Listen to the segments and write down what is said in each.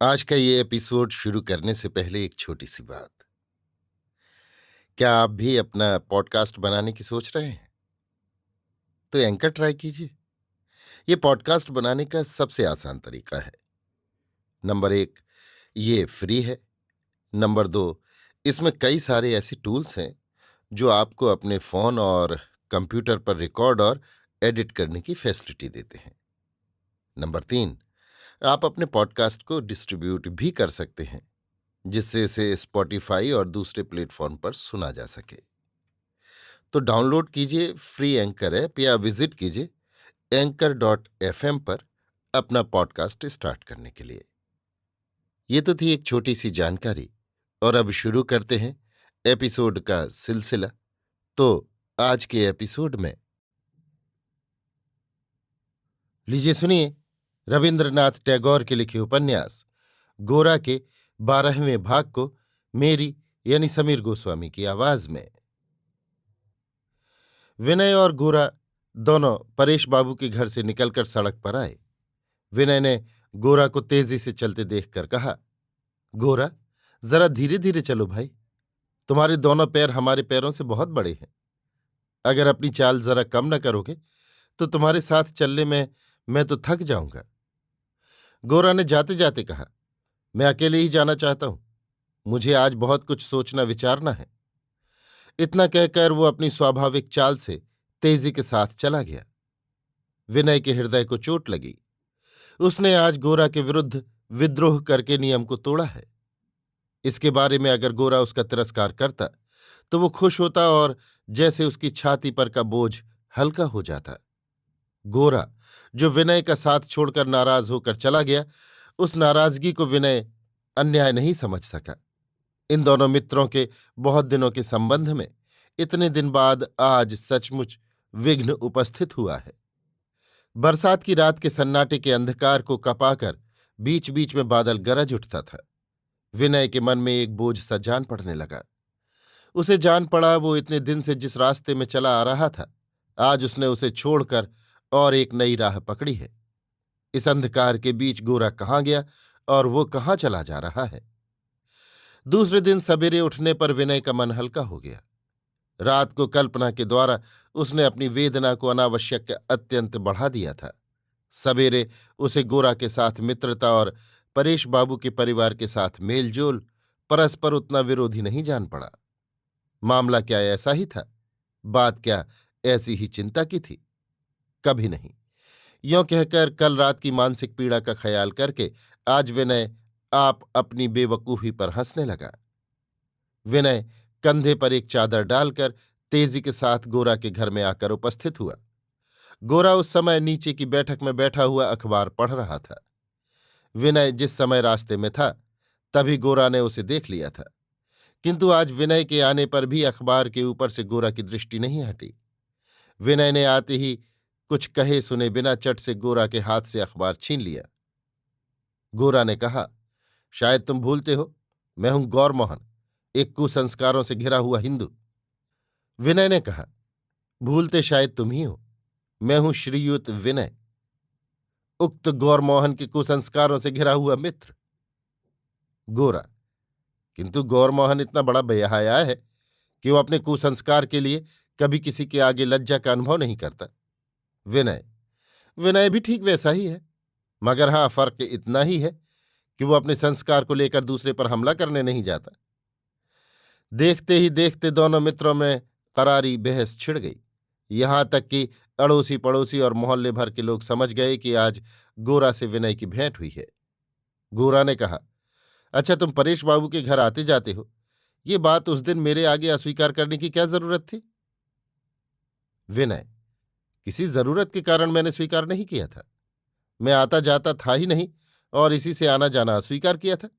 आज का ये एपिसोड शुरू करने से पहले एक छोटी सी बात। क्या आप भी अपना पॉडकास्ट बनाने की सोच रहे हैं? तो एंकर ट्राई कीजिए। ये पॉडकास्ट बनाने का सबसे आसान तरीका है। नंबर एक, ये फ्री है। नंबर दो, इसमें कई सारे ऐसे टूल्स हैं जो आपको अपने फोन और कंप्यूटर पर रिकॉर्ड और एडिट करने की फैसिलिटी देते हैं। नंबर तीन, आप अपने पॉडकास्ट को डिस्ट्रीब्यूट भी कर सकते हैं, जिससे इसे स्पॉटिफाई और दूसरे प्लेटफॉर्म पर सुना जा सके। तो डाउनलोड कीजिए फ्री एंकर ऐप या विजिट कीजिए anchor.fm पर अपना पॉडकास्ट स्टार्ट करने के लिए। ये तो थी एक छोटी सी जानकारी, और अब शुरू करते हैं एपिसोड का सिलसिला। तो आज के एपिसोड में लीजिए सुनिए रविंद्रनाथ टैगोर के लिखे उपन्यास गोरा के 12वें भाग को मेरी यानी समीर गोस्वामी की आवाज में। विनय और गोरा दोनों परेश बाबू के घर से निकलकर सड़क पर आए। विनय ने गोरा को तेजी से चलते देखकर कहा, गोरा, जरा धीरे धीरे चलो भाई। तुम्हारे दोनों पैर हमारे पैरों से बहुत बड़े हैं। अगर अपनी चाल जरा कम न करोगे तो तुम्हारे साथ चलने में मैं तो थक जाऊंगा। गोरा ने जाते जाते कहा, मैं अकेले ही जाना चाहता हूं। मुझे आज बहुत कुछ सोचना विचारना है। इतना कहकर वो अपनी स्वाभाविक चाल से तेजी के साथ चला गया। विनय के हृदय को चोट लगी। उसने आज गोरा के विरुद्ध विद्रोह करके नियम को तोड़ा है। इसके बारे में अगर गोरा उसका तिरस्कार करता तो वो खुश होता और जैसे उसकी छाती पर का बोझ हल्का हो जाता। गोरा, जो विनय का साथ छोड़कर नाराज होकर चला गया, उस नाराजगी को विनय अन्याय नहीं समझ सका। इन दोनों मित्रों के बहुत दिनों के संबंध में इतने दिन बाद आज सचमुच विघ्न उपस्थित हुआ है। बरसात की रात के सन्नाटे के अंधकार को कपाकर बीच बीच में बादल गरज उठता था। विनय के मन में एक बोझ सा जान पड़ने लगा। उसे जान पड़ा वो इतने दिन से जिस रास्ते में चला आ रहा था, आज उसने उसे छोड़कर और एक नई राह पकड़ी है। इस अंधकार के बीच गोरा कहाँ गया और वो कहाँ चला जा रहा है। दूसरे दिन सवेरे उठने पर विनय का मन हल्का हो गया। रात को कल्पना के द्वारा उसने अपनी वेदना को अनावश्यक अत्यंत बढ़ा दिया था। सवेरे उसे गोरा के साथ मित्रता और परेश बाबू के परिवार के साथ मेलजोल परस्पर उतना विरोधी नहीं जान पड़ा। मामला क्या ऐसा ही था? बात क्या ऐसी ही चिंता की थी? कभी नहीं। यों कहकर कल रात की मानसिक पीड़ा का ख्याल करके आज विनय आप अपनी बेवकूफी पर हंसने लगा। विनय कंधे पर एक चादर डालकर तेजी के साथ गोरा के घर में आकर उपस्थित हुआ। गोरा उस समय नीचे की बैठक में बैठा हुआ अखबार पढ़ रहा था। विनय जिस समय रास्ते में था तभी गोरा ने उसे देख लिया था, किंतु आज विनय के आने पर भी अखबार के ऊपर से गोरा की दृष्टि नहीं हटी। विनय ने आते ही कुछ कहे सुने बिना चट से गोरा के हाथ से अखबार छीन लिया। गोरा ने कहा, शायद तुम भूलते हो, मैं हूं गौर मोहन, एक कुसंस्कारों से घिरा हुआ हिंदू। विनय ने कहा, भूलते शायद तुम ही हो, मैं हूं श्रीयुत विनय, उक्त गौरमोहन के कुसंस्कारों से घिरा हुआ मित्र। गोरा, किंतु गौरमोहन इतना बड़ा बेहया है कि वो अपने कुसंस्कार के लिए कभी किसी के आगे लज्जा का अनुभव नहीं करता। विनय, विनय भी ठीक वैसा ही है, मगर हां फर्क इतना ही है कि वो अपने संस्कार को लेकर दूसरे पर हमला करने नहीं जाता। देखते ही देखते दोनों मित्रों में करारी बहस छिड़ गई। यहां तक कि अड़ोसी पड़ोसी और मोहल्ले भर के लोग समझ गए कि आज गोरा से विनय की भेंट हुई है। गोरा ने कहा, अच्छा, तुम परेश बाबू के घर आते जाते हो, ये बात उस दिन मेरे आगे अस्वीकार करने की क्या जरूरत थी? विनय, किसी जरूरत के कारण मैंने स्वीकार नहीं किया था। मैं आता जाता था ही नहीं और इसी से आना जाना अस्वीकार किया था।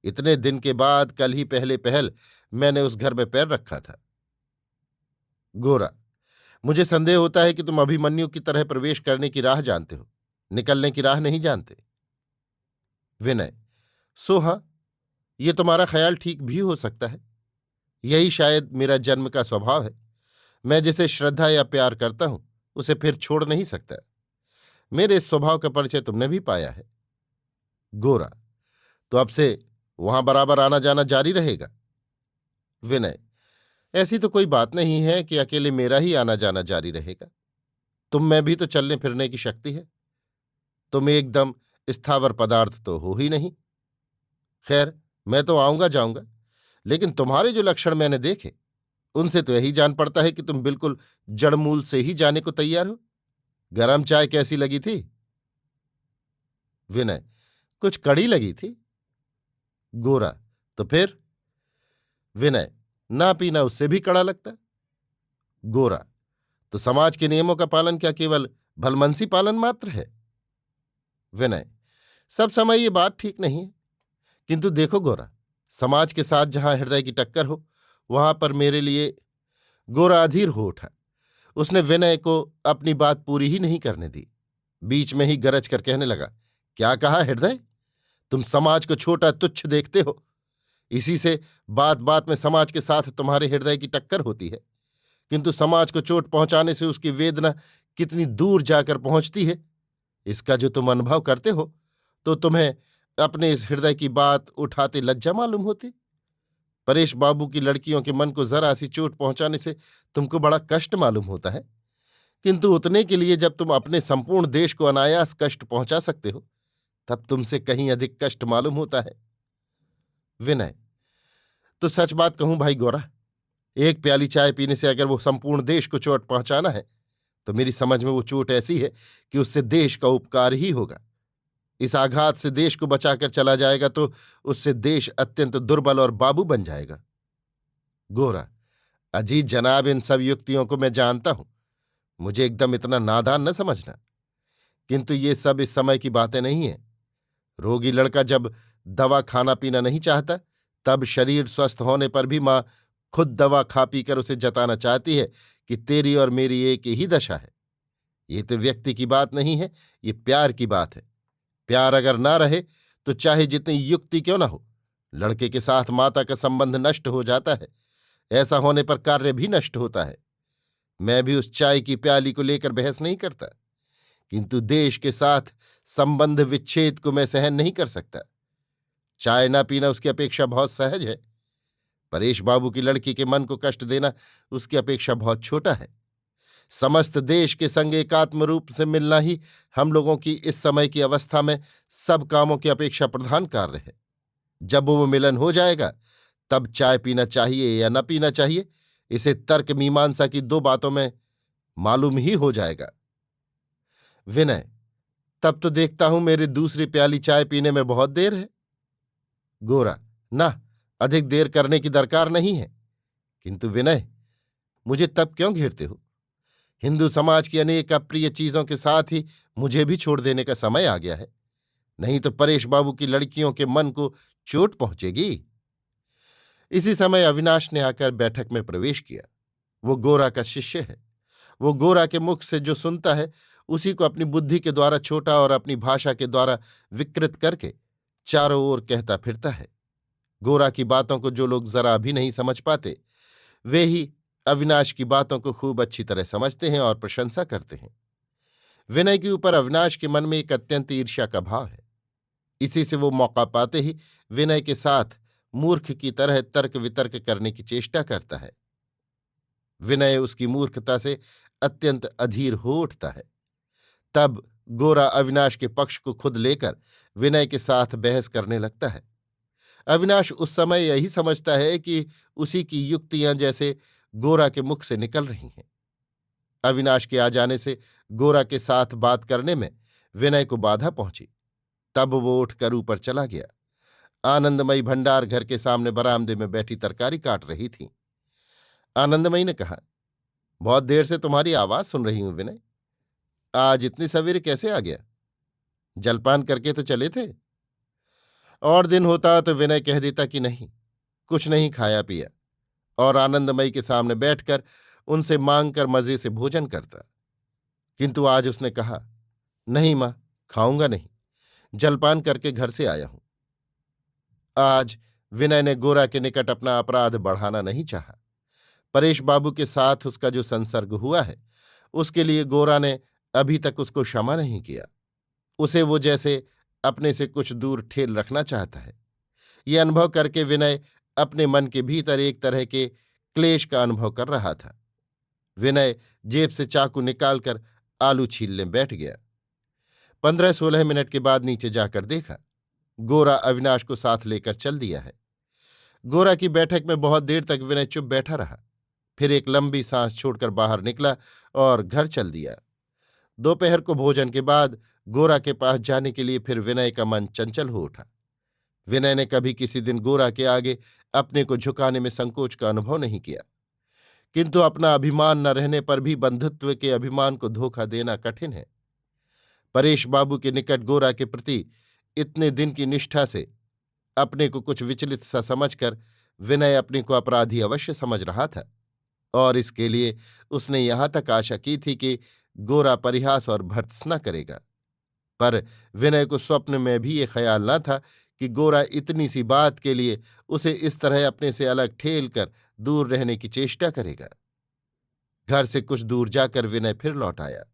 इतने दिन के बाद कल ही पहले पहल मैंने उस घर में पैर रखा था। गोरा, मुझे संदेह होता है कि तुम अभिमन्यु की तरह प्रवेश करने की राह जानते हो, निकलने की राह नहीं जानते। विनय, सो हाँ, ये तुम्हारा ख्याल ठीक भी हो सकता है। यही शायद मेरा जन्म का स्वभाव है। मैं जिसे श्रद्धा या प्यार करता हूं उसे फिर छोड़ नहीं सकता। मेरे इस स्वभाव का परिचय तुमने भी पाया है। गोरा, तो अब से वहां बराबर आना जाना जारी रहेगा। विनय: ऐसी तो कोई बात नहीं है कि अकेले मेरा ही आना जाना जारी रहेगा। तुम में भी तो चलने फिरने की शक्ति है। तुम एकदम स्थावर पदार्थ तो हो ही नहीं। खैर, मैं तो आऊंगा जाऊंगा, लेकिन तुम्हारे जो लक्षण मैंने देखे, उनसे तो यही जान पड़ता है कि तुम बिल्कुल जड़मूल से ही जाने को तैयार हो। गरम चाय कैसी लगी थी? विनय: कुछ कड़ी लगी थी। गोरा: तो फिर? विनय: ना पीना उससे भी कड़ा लगता। गोरा: तो समाज के नियमों का पालन क्या केवल भलमनसी पालन मात्र है? विनय: सब समय ये बात ठीक नहीं है, किंतु देखो गोरा, समाज के साथ जहां हृदय की टक्कर हो, वहां पर मेरे लिए। गोरा अधीर हो उठा। उसने विनय को अपनी बात पूरी ही नहीं करने दी। बीच में ही गरज कर कहने लगा, क्या कहा हृदय? तुम समाज को छोटा तुच्छ देखते हो। इसी से बात बात में समाज के साथ तुम्हारे हृदय की टक्कर होती है, किंतु समाज को चोट पहुंचाने से उसकी वेदना कितनी दूर जाकर पहुंचती है, इसका जो तुम अनुभव करते हो, तो तुम्हें अपने इस हृदय की बात उठाते लज्जा मालूम होती। परेश बाबू की लड़कियों के मन को जरा सी चोट पहुंचाने से तुमको बड़ा कष्ट मालूम होता है, किंतु उतने के लिए जब तुम अपने संपूर्ण देश को अनायास कष्ट पहुंचा सकते हो, तब तुमसे कहीं अधिक कष्ट मालूम होता है। विनय: तो सच बात कहूं भाई गोरा, एक प्याली चाय पीने से अगर वो संपूर्ण देश को चोट पहुंचाना है, तो मेरी समझ में वो चोट ऐसी है कि उससे देश का उपकार ही होगा। इस आघात से देश को बचाकर चला जाएगा तो उससे देश अत्यंत दुर्बल और बाबू बन जाएगा। गोरा: अजीत जनाब, इन सब युक्तियों को मैं जानता हूं, मुझे एकदम इतना नादान न समझना। किंतु ये सब इस समय की बातें नहीं हैं। रोगी लड़का जब दवा खाना पीना नहीं चाहता, तब शरीर स्वस्थ होने पर भी मां खुद दवा खा पीकर उसे जताना चाहती है कि तेरी और मेरी एक ही दशा है। ये तो व्यक्ति की बात नहीं है, ये प्यार की बात है। प्यार अगर ना रहे तो चाहे जितनी युक्ति क्यों ना हो, लड़के के साथ माता का संबंध नष्ट हो जाता है। ऐसा होने पर कार्य भी नष्ट होता है। मैं भी उस चाय की प्याली को लेकर बहस नहीं करता, किंतु देश के साथ संबंध विच्छेद को मैं सहन नहीं कर सकता। चाय ना पीना उसकी अपेक्षा बहुत सहज है। परेश बाबू की लड़की के मन को कष्ट देना उसकी अपेक्षा बहुत छोटा है। समस्त देश के संग एकात्म रूप से मिलना ही हम लोगों की इस समय की अवस्था में सब कामों की अपेक्षा प्रधान कार्य है। जब वो मिलन हो जाएगा, तब चाय पीना चाहिए या न पीना चाहिए, इसे तर्क मीमांसा की दो बातों में मालूम ही हो जाएगा। विनय: तब तो देखता हूं मेरी दूसरी प्याली चाय पीने में बहुत देर है। गोरा: ना, अधिक देर करने की दरकार नहीं है। किंतु विनय, मुझे तब क्यों घेरते हो? हिंदू समाज की अनेक अप्रिय चीजों के साथ ही मुझे भी छोड़ देने का समय आ गया है, नहीं तो परेश बाबू की लड़कियों के मन को चोट पहुंचेगी। इसी समय अविनाश ने आकर बैठक में प्रवेश किया। वो गोरा का शिष्य है। वो गोरा के मुख से जो सुनता है, उसी को अपनी बुद्धि के द्वारा छोटा और अपनी भाषा के द्वारा विकृत करके चारों ओर कहता फिरता है। गोरा की बातों को जो लोग जरा भी नहीं समझ पाते, वे ही अविनाश की बातों को खूब अच्छी तरह समझते हैं और प्रशंसा करते हैं। विनय के ऊपर अविनाश के मन में एक अत्यंत ईर्ष्या का भाव है। इसी से वो मौका पाते ही विनय के साथ मूर्ख की तरह तर्क वितर्क करने की चेष्टा करता है। विनय उसकी मूर्खता से अत्यंत अधीर हो उठता है। तब गोरा अविनाश के पक्ष को खुद लेकर विनय के साथ बहस करने लगता है। अविनाश उस समय यही समझता है कि उसी की युक्तियां जैसे गोरा के मुख से निकल रही हैं। अविनाश के आ जाने से गोरा के साथ बात करने में विनय को बाधा पहुंची। तब वो उठकर ऊपर चला गया। आनंदमयी भंडार घर के सामने बरामदे में बैठी तरकारी काट रही थी। आनंदमयी ने कहा, बहुत देर से तुम्हारी आवाज सुन रही हूं विनय। आज इतनी सवेरे कैसे आ गया? जलपान करके तो चले थे। और दिन होता तो विनय कह देता कि नहीं, कुछ नहीं खाया पिया, और आनंदमयी के सामने बैठकर उनसे मांग कर मजे से भोजन करता। किंतु आज उसने कहा, नहीं मां, खाऊंगा नहीं, जलपान करके घर से आया हूं। आज विनय ने गोरा के निकट अपना अपराध बढ़ाना नहीं चाहा। परेश बाबू के साथ उसका जो संसर्ग हुआ है, उसके लिए गोरा ने अभी तक उसको क्षमा नहीं किया। उसे वो जैसे अपने से कुछ दूर ठेल रखना चाहता है। ये अनुभव करके विनय अपने मन के भीतर एक तरह के क्लेश का अनुभव कर रहा था। विनय जेब से चाकू निकालकर आलू छीलने बैठ गया। 15-16 मिनट के बाद नीचे जाकर देखा, गोरा अविनाश को साथ लेकर चल दिया है। गोरा की बैठक में बहुत देर तक विनय चुप बैठा रहा, फिर एक लंबी सांस छोड़कर बाहर निकला और घर चल दिया। दोपहर को भोजन के बाद गोरा के पास जाने के लिए फिर विनय का मन चंचल हो उठा। विनय ने कभी किसी दिन गोरा के आगे अपने को झुकाने में संकोच का अनुभव नहीं किया, किंतु अपना अभिमान न रहने पर भी बंधुत्व के अभिमान को धोखा देना कठिन है। परेश बाबू के निकट गोरा के प्रति इतने दिन की निष्ठा से अपने को कुछ विचलित सा समझकर विनय अपने को अपराधी अवश्य समझ रहा था, और इसके लिए उसने यहां तक आशा की थी कि गोरा परिहास और भर्त्स न करेगा। पर विनय को स्वप्न में भी ये ख्याल न था कि गोरा इतनी सी बात के लिए उसे इस तरह अपने से अलग ठेल कर दूर रहने की चेष्टा करेगा। घर से कुछ दूर जाकर विनय फिर लौट आया।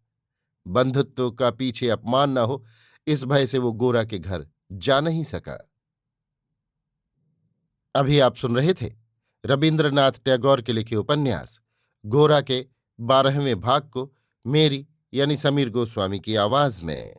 बंधुत्व का पीछे अपमान न हो, इस भय से वो गोरा के घर जा नहीं सका। अभी आप सुन रहे थे रविन्द्रनाथ टैगोर के लिखे उपन्यास गोरा के 12वें भाग को मेरी यानी समीर गोस्वामी की आवाज में।